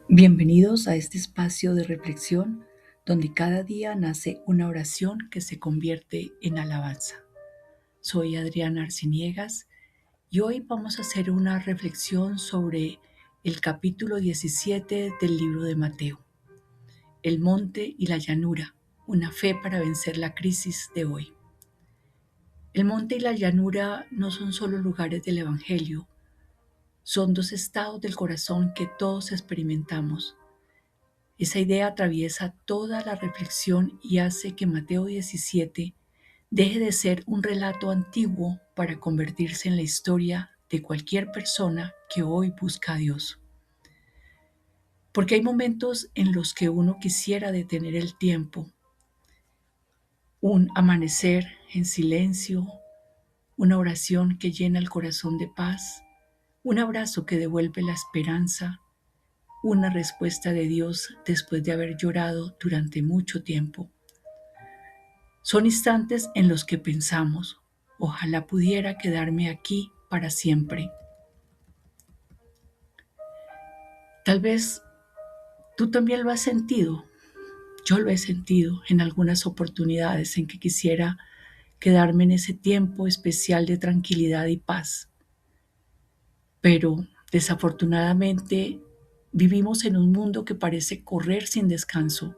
Bienvenidos a este espacio de reflexión donde cada día nace una oración que se convierte en alabanza. Soy Adriana Arciniegas y hoy vamos a hacer una reflexión sobre el capítulo 17 del libro de Mateo, el monte y la llanura, una fe para vencer la crisis de hoy. El monte y la llanura no son solo lugares del Evangelio, son dos estados del corazón que todos experimentamos. Esa idea atraviesa toda la reflexión y hace que Mateo 17 deje de ser un relato antiguo para convertirse en la historia de cualquier persona que hoy busca a Dios. Porque hay momentos en los que uno quisiera detener el tiempo, un amanecer en silencio, una oración que llena el corazón de paz, un abrazo que devuelve la esperanza, una respuesta de Dios después de haber llorado durante mucho tiempo. Son instantes en los que pensamos, ojalá pudiera quedarme aquí para siempre. Tal vez tú también lo has sentido. Yo lo he sentido en algunas oportunidades en que quisiera quedarme en ese tiempo especial de tranquilidad y paz. Pero desafortunadamente vivimos en un mundo que parece correr sin descanso.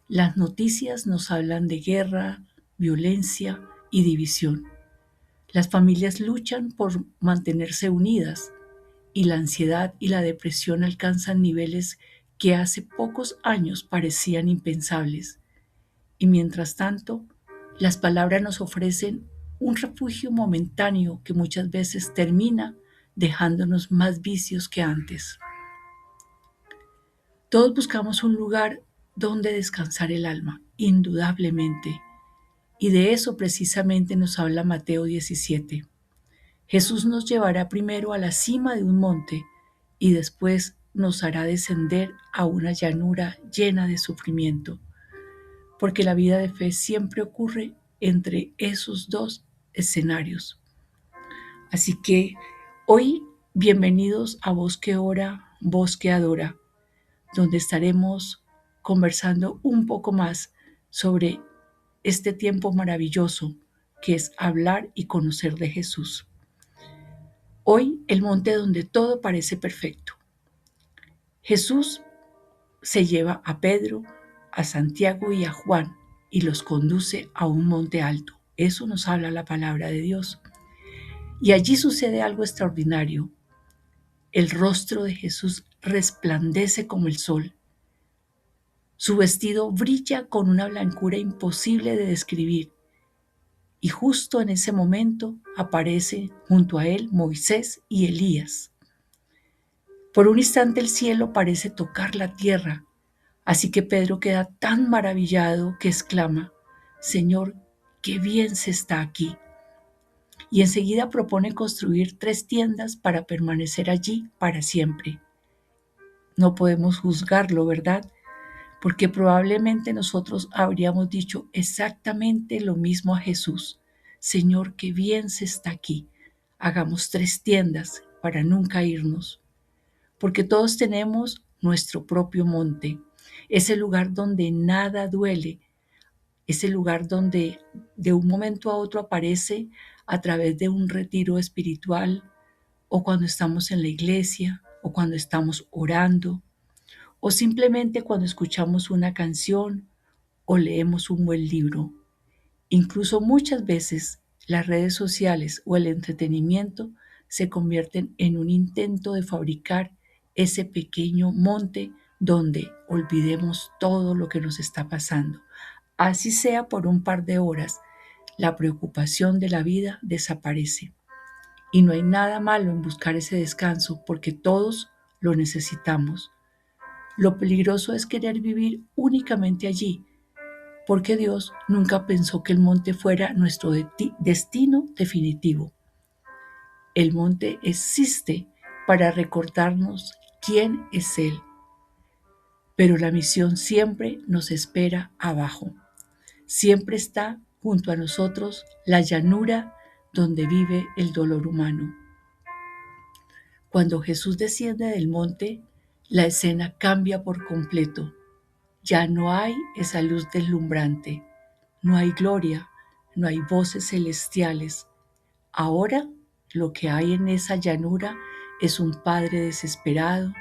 Las noticias nos hablan de guerra, violencia y división. Las familias luchan por mantenerse unidas y la ansiedad y la depresión alcanzan niveles que hace pocos años parecían impensables. Y mientras tanto, las palabras nos ofrecen un refugio momentáneo que muchas veces termina dejándonos más vicios que antes. Todos buscamos un lugar donde descansar el alma, indudablemente, y de eso precisamente nos habla Mateo 17. Jesús nos llevará primero a la cima de un monte y después nos hará descender a una llanura llena de sufrimiento, porque la vida de fe siempre ocurre entre esos dos escenarios. Así que hoy, bienvenidos a Voz que Ora, Voz que Adora, donde estaremos conversando un poco más sobre este tiempo maravilloso que es hablar y conocer de Jesús. Hoy el monte donde todo parece perfecto. Jesús se lleva a Pedro, a Santiago y a Juan y los conduce a un monte alto. Eso nos habla la palabra de Dios. Y allí sucede algo extraordinario. El rostro de Jesús resplandece como el sol. Su vestido brilla con una blancura imposible de describir. Y justo en ese momento aparece junto a él Moisés y Elías. Por un instante el cielo parece tocar la tierra, así que Pedro queda tan maravillado que exclama: Señor, qué bien se está aquí. Y enseguida propone construir 3 tiendas para permanecer allí para siempre. No podemos juzgarlo, ¿verdad? Porque probablemente nosotros habríamos dicho exactamente lo mismo a Jesús. Señor, qué bien se está aquí. Hagamos 3 tiendas para nunca irnos. Porque todos tenemos nuestro propio monte, ese lugar donde nada duele, ese lugar donde de un momento a otro aparece a través de un retiro espiritual, o cuando estamos en la iglesia, o cuando estamos orando, o simplemente cuando escuchamos una canción o leemos un buen libro. Incluso muchas veces las redes sociales o el entretenimiento se convierten en un intento de fabricar ese pequeño monte donde olvidemos todo lo que nos está pasando. Así sea por un par de horas, la preocupación de la vida desaparece. Y no hay nada malo en buscar ese descanso porque todos lo necesitamos. Lo peligroso es querer vivir únicamente allí, porque Dios nunca pensó que el monte fuera nuestro destino definitivo. El monte existe para recordarnos quién es Él, pero la misión siempre nos espera abajo. Siempre está junto a nosotros la llanura donde vive el dolor humano. Cuando Jesús desciende del monte, La escena cambia por completo. Ya no hay esa luz deslumbrante, no hay gloria, no hay voces celestiales. Ahora lo que hay en esa llanura es un padre desesperado,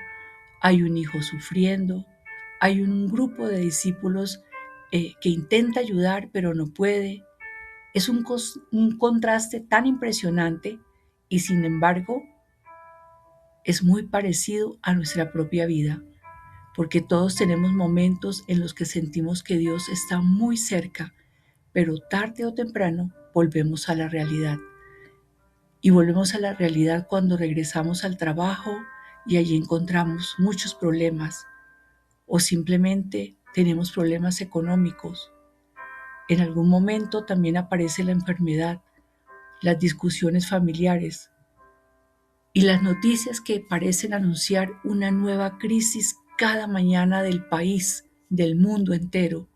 hay un hijo sufriendo, hay un grupo de discípulos que intenta ayudar pero no puede. Es un contraste tan impresionante y sin embargo es muy parecido a nuestra propia vida, porque todos tenemos momentos en los que sentimos que Dios está muy cerca, pero tarde o temprano volvemos a la realidad. Y volvemos a la realidad cuando regresamos al trabajo y allí encontramos muchos problemas o simplemente tenemos problemas económicos. En algún momento también aparece la enfermedad, las discusiones familiares y las noticias que parecen anunciar una nueva crisis cada mañana del país, del mundo entero.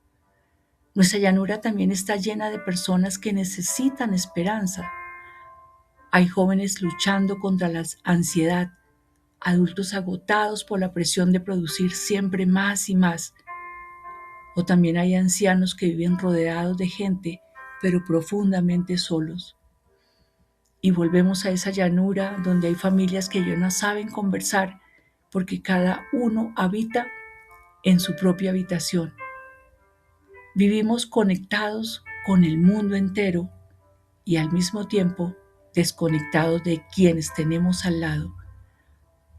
Nuestra llanura también está llena de personas que necesitan esperanza. Hay jóvenes luchando contra la ansiedad, adultos agotados por la presión de producir siempre más y más. O también hay ancianos que viven rodeados de gente, pero profundamente solos. Y volvemos a esa llanura donde hay familias que ya no saben conversar porque cada uno habita en su propia habitación. Vivimos conectados con el mundo entero y al mismo tiempo desconectados de quienes tenemos al lado.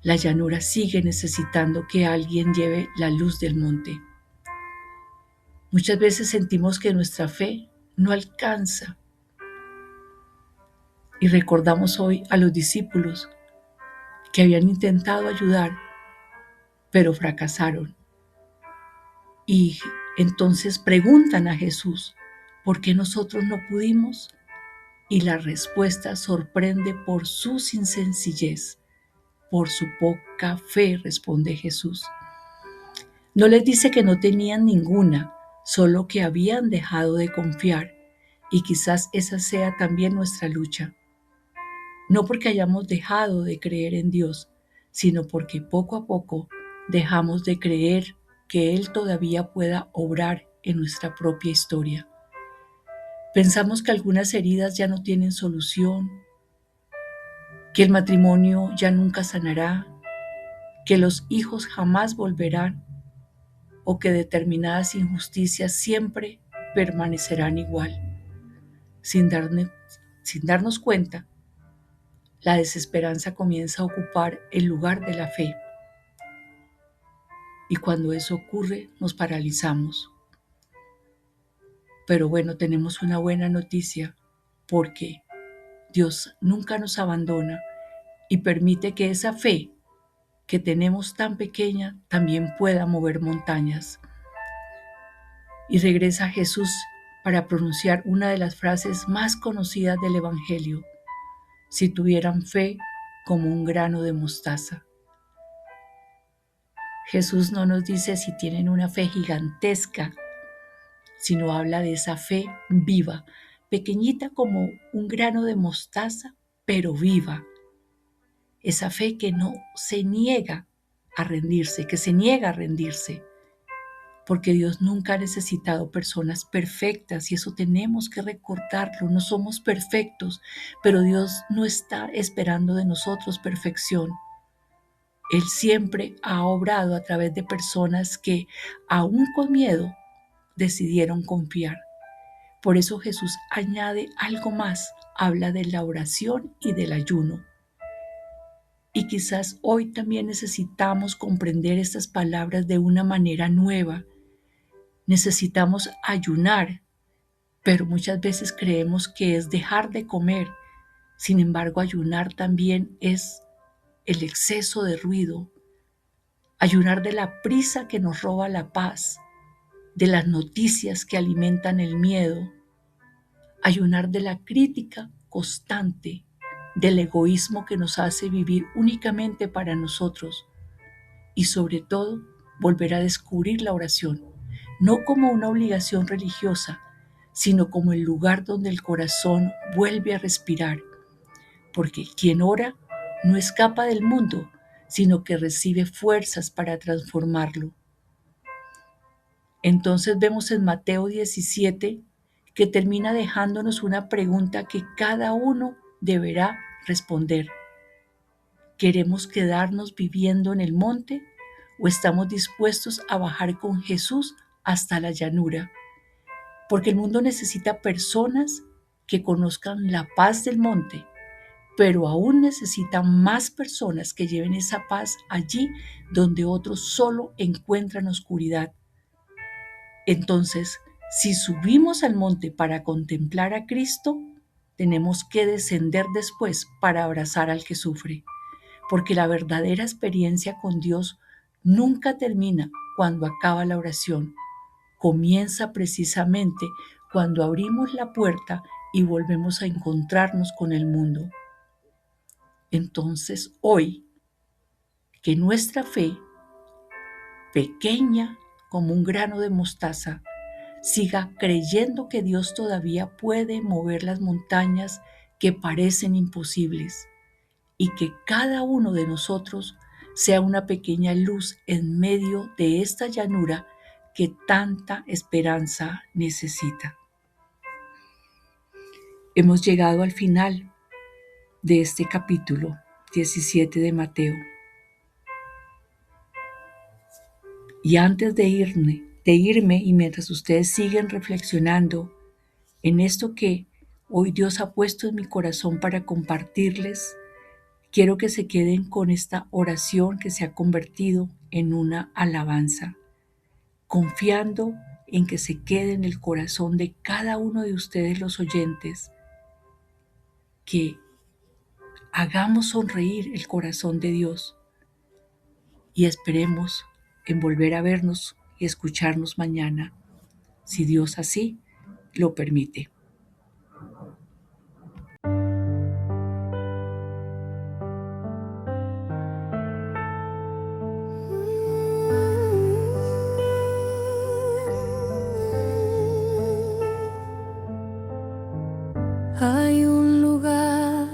La llanura sigue necesitando que alguien lleve la luz del monte. Muchas veces sentimos que nuestra fe no alcanza y recordamos hoy a los discípulos que habían intentado ayudar, pero fracasaron. Y entonces preguntan a Jesús, ¿por qué nosotros no pudimos? Y la respuesta sorprende por su insencillez, por su poca fe, responde Jesús. No les dice que no tenían ninguna, solo que habían dejado de confiar. Y quizás esa sea también nuestra lucha. No porque hayamos dejado de creer en Dios, sino porque poco a poco dejamos de creer que Él todavía pueda obrar en nuestra propia historia. Pensamos que algunas heridas ya no tienen solución, que el matrimonio ya nunca sanará, que los hijos jamás volverán o que determinadas injusticias siempre permanecerán igual. Sin darnos cuenta, la desesperanza comienza a ocupar el lugar de la fe. Y cuando eso ocurre, nos paralizamos. Pero bueno, tenemos una buena noticia, porque Dios nunca nos abandona y permite que esa fe que tenemos tan pequeña también pueda mover montañas. Y regresa Jesús para pronunciar una de las frases más conocidas del Evangelio: si tuvieran fe como un grano de mostaza. Jesús no nos dice si tienen una fe gigantesca, sino habla de esa fe viva, pequeñita como un grano de mostaza, pero viva. Esa fe que no se niega a rendirse, que se niega a rendirse, porque Dios nunca ha necesitado personas perfectas y eso tenemos que recordarlo. No somos perfectos, pero Dios no está esperando de nosotros perfección. Él siempre ha obrado a través de personas que, aún con miedo, decidieron confiar. Por eso Jesús añade algo más, habla de la oración y del ayuno. Y quizás hoy también necesitamos comprender estas palabras de una manera nueva. Necesitamos ayunar, pero muchas veces creemos que es dejar de comer. Sin embargo, ayunar también es el exceso de ruido, ayunar de la prisa que nos roba la paz, de las noticias que alimentan el miedo, ayunar de la crítica constante, del egoísmo que nos hace vivir únicamente para nosotros y sobre todo volver a descubrir la oración, no como una obligación religiosa, sino como el lugar donde el corazón vuelve a respirar, porque quien ora no escapa del mundo, sino que recibe fuerzas para transformarlo. Entonces vemos en Mateo 17 que termina dejándonos una pregunta que cada uno deberá responder. ¿Queremos quedarnos viviendo en el monte o estamos dispuestos a bajar con Jesús hasta la llanura? Porque el mundo necesita personas que conozcan la paz del monte, pero aún necesita más personas que lleven esa paz allí donde otros solo encuentran oscuridad. Entonces, si subimos al monte para contemplar a Cristo, tenemos que descender después para abrazar al que sufre, porque la verdadera experiencia con Dios nunca termina cuando acaba la oración. Comienza precisamente cuando abrimos la puerta y volvemos a encontrarnos con el mundo. Entonces, hoy, que nuestra fe, pequeña como un grano de mostaza, siga creyendo que Dios todavía puede mover las montañas que parecen imposibles y que cada uno de nosotros sea una pequeña luz en medio de esta llanura que tanta esperanza necesita. Hemos llegado al final de este capítulo 17 de Mateo. Y antes de irme y mientras ustedes siguen reflexionando en esto que hoy Dios ha puesto en mi corazón para compartirles, quiero que se queden con esta oración que se ha convertido en una alabanza, confiando en que se quede en el corazón de cada uno de ustedes los oyentes, que hagamos sonreír el corazón de Dios y esperemos en volver a vernos y escucharnos mañana, si Dios así lo permite. Hay un lugar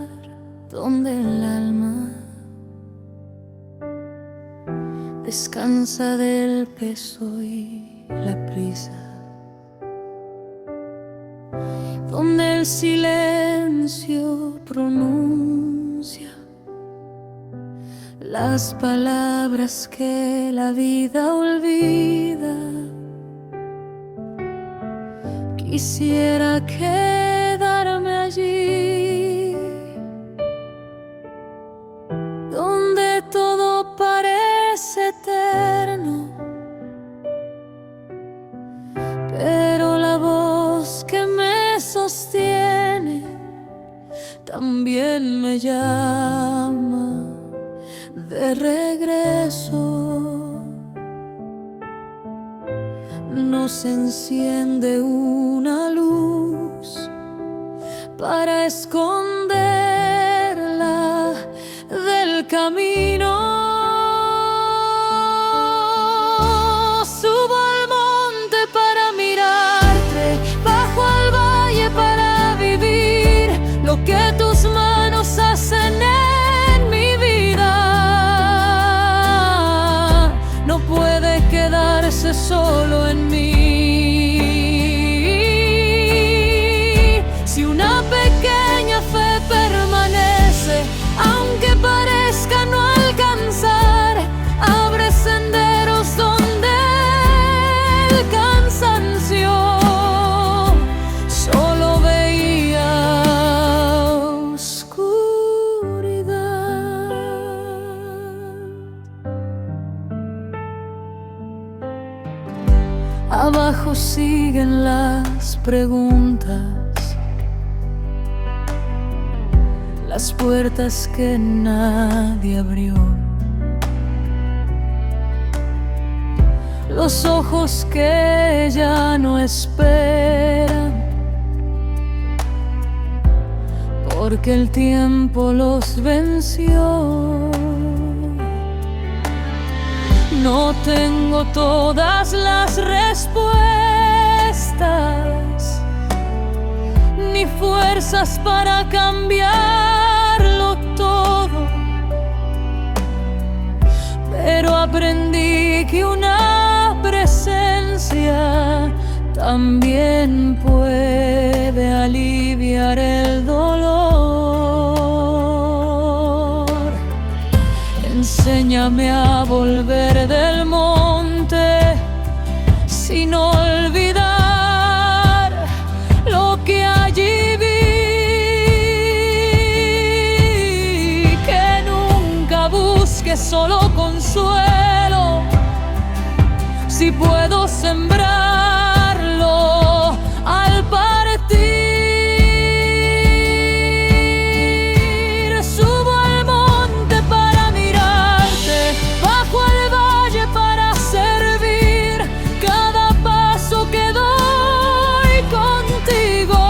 donde el alma descansa del peso y la prisa, donde el silencio pronuncia las palabras que la vida olvida. Quisiera quedarme allí, donde todo parece eterno, pero la voz que me sostiene también me llama de regreso. Nos enciende una luz para esconderla del camino. Subo al monte para mirarte, bajo al valle para vivir lo que tus manos hacen en mi vida. No puede quedarse solo en mí. Si una pequeña fe permanece, aunque parezca no alcanzar, abre senderos donde el cansancio solo veía oscuridad. Abajo siguen las preguntas, las puertas que nadie abrió, los ojos que ya no esperan, porque el tiempo los venció. No tengo todas las respuestas, ni fuerzas para cambiarlo todo, pero aprendí que una presencia también puede aliviar el dolor. Enséñame a volver del monte sin olvidar lo que allí vi, que nunca busque solo consuelo, si puedo sembrarlo al partir. Subo al monte para mirarte, bajo al valle para servir. Cada paso que doy contigo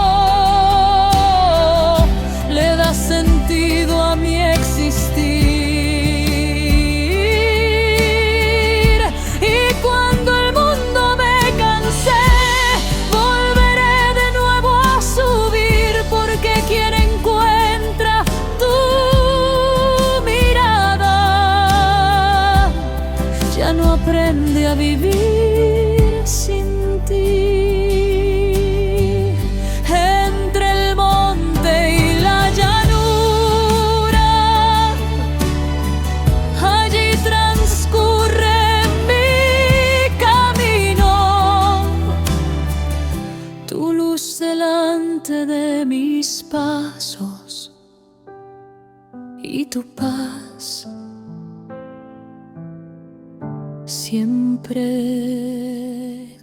le da sentido a mi existir. Y cuando el mundo me cansé, volveré de nuevo a subir, porque quien encuentra tu mirada ya no aprende a vivir sin ti. Entre el monte y la llanura, allí transcurre mi camino, tu luz delante de mis pasos y tu paz siempre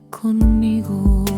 conmigo.